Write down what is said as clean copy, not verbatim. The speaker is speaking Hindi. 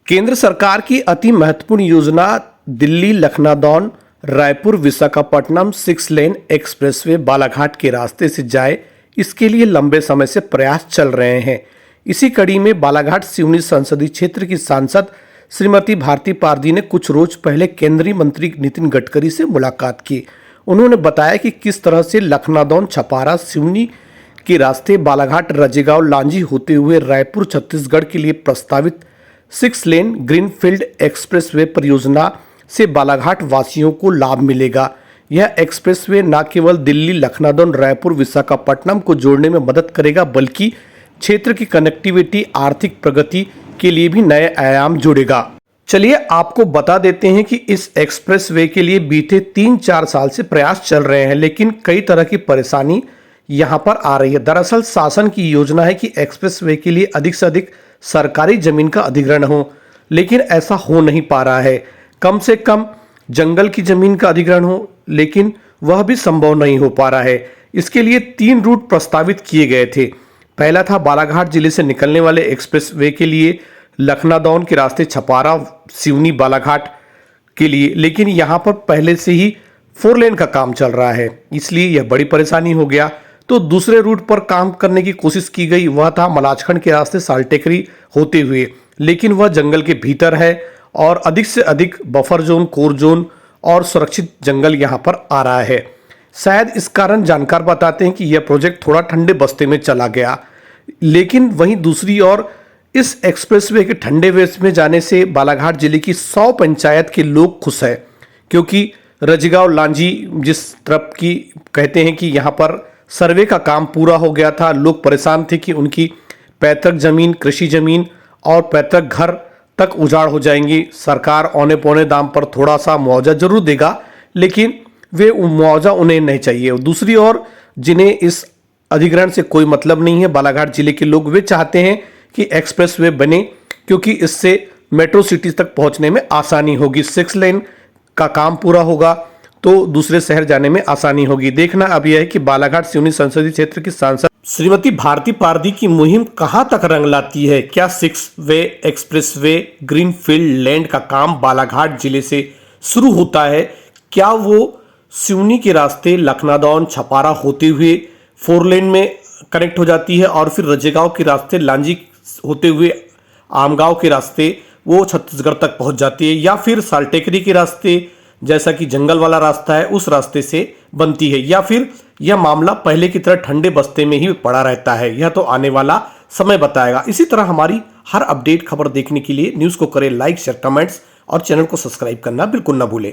केंद्र सरकार की अति महत्वपूर्ण योजना दिल्ली लखनऊ रायपुर विशाखापट्टनम 6 लेन एक्सप्रेसवे बालाघाट के रास्ते से जाए, इसके लिए लंबे समय से प्रयास चल रहे हैं। इसी कड़ी में बालाघाट सिवनी संसदीय क्षेत्र की सांसद श्रीमती भारती पारदी ने कुछ रोज पहले केंद्रीय मंत्री नितिन गडकरी से मुलाकात की। उन्होंने बताया कि किस तरह से लखनऊ छपारा सिवनी के रास्ते बालाघाट रजेगांव लांजी होते हुए रायपुर छत्तीसगढ़ के लिए प्रस्तावित 6 लेन ग्रीनफील्ड एक्सप्रेसवे परियोजना से बालाघाट वासियों को लाभ मिलेगा। यह एक्सप्रेसवे न केवल दिल्ली लखनऊ रायपुर विशाखापट्टनम को जोड़ने में मदद करेगा, बल्कि क्षेत्र की कनेक्टिविटी आर्थिक प्रगति के लिए भी नए आयाम जोड़ेगा। चलिए आपको बता देते हैं कि इस एक्सप्रेसवे के लिए बीते 3-4 साल से प्रयास चल रहे हैं, लेकिन कई तरह की परेशानी यहां पर आ रही है। दरअसल शासन की योजना है कि एक्सप्रेसवे के लिए अधिक से अधिक सरकारी जमीन का अधिग्रहण हो, लेकिन ऐसा हो नहीं पा रहा है। कम से कम जंगल की जमीन का अधिग्रहण हो, लेकिन वह भी संभव नहीं हो पा रहा है। इसके लिए 3 रूट प्रस्तावित किए गए थे। पहला था बालाघाट जिले से निकलने वाले एक्सप्रेसवे के लिए लखनऊ के रास्ते छपारा सिवनी बालाघाट के लिए, लेकिन यहां पर पहले से ही 4 लेन का काम चल रहा है, इसलिए यह बड़ी परेशानी हो गया। तो दूसरे रूट पर काम करने की कोशिश की गई, वह था मलाजखंड के रास्ते साल्टेकरी होते हुए, लेकिन वह जंगल के भीतर है और अधिक से अधिक बफर जोन, कोर जोन और सुरक्षित जंगल यहां पर आ रहा है। शायद इस कारण जानकार बताते हैं कि यह प्रोजेक्ट थोड़ा ठंडे बस्ते में चला गया। लेकिन वहीं दूसरी ओर इस एक्सप्रेसवे के ठंडे वेस्ट में जाने से बालाघाट जिले की 100 पंचायत के लोग खुश है, क्योंकि रजगांव लांजी जिस तरफ की कहते हैं कि यहाँ पर सर्वे का काम पूरा हो गया था। लोग परेशान थे कि उनकी पैतृक जमीन, कृषि जमीन और पैतृक घर तक उजाड़ हो जाएंगी। सरकार औने पौने दाम पर थोड़ा सा मुआवजा जरूर देगा, लेकिन वे मुआवजा उन्हें नहीं चाहिए। दूसरी ओर जिन्हें इस अधिग्रहण से कोई मतलब नहीं है, बालाघाट जिले के लोग, वे चाहते हैं कि एक्सप्रेसवे बने, क्योंकि इससे मेट्रो सिटीज तक पहुंचने में आसानी होगी। 6 लेन का काम पूरा होगा तो दूसरे शहर जाने में आसानी होगी। देखना अब यह है कि बालाघाट सिवनी संसदीय क्षेत्र की सांसद श्रीमती भारती पारदी की मुहिम कहां तक रंग लाती है। क्या 6 वे एक्सप्रेसवे ग्रीनफील्ड लैंड का काम बालाघाट जिले से शुरू होता है? क्या वो सिवनी के रास्ते लखनऊ छपारा होते हुए 4 लेन में कनेक्ट हो जाती है और फिर रजेगांव के रास्ते लांजी होते हुए आमगांव के रास्ते वो छत्तीसगढ़ तक पहुंच जाती है, या फिर साल्टेकरी के रास्ते जैसा कि जंगल वाला रास्ता है उस रास्ते से बनती है, या फिर यह मामला पहले की तरह ठंडे बस्ते में ही पड़ा रहता है? यह तो आने वाला समय बताएगा। इसी तरह हमारी हर अपडेट खबर देखने के लिए न्यूज़ को करें लाइक, शेयर, कमेंट्स और चैनल को सब्सक्राइब करना बिल्कुल ना भूलें।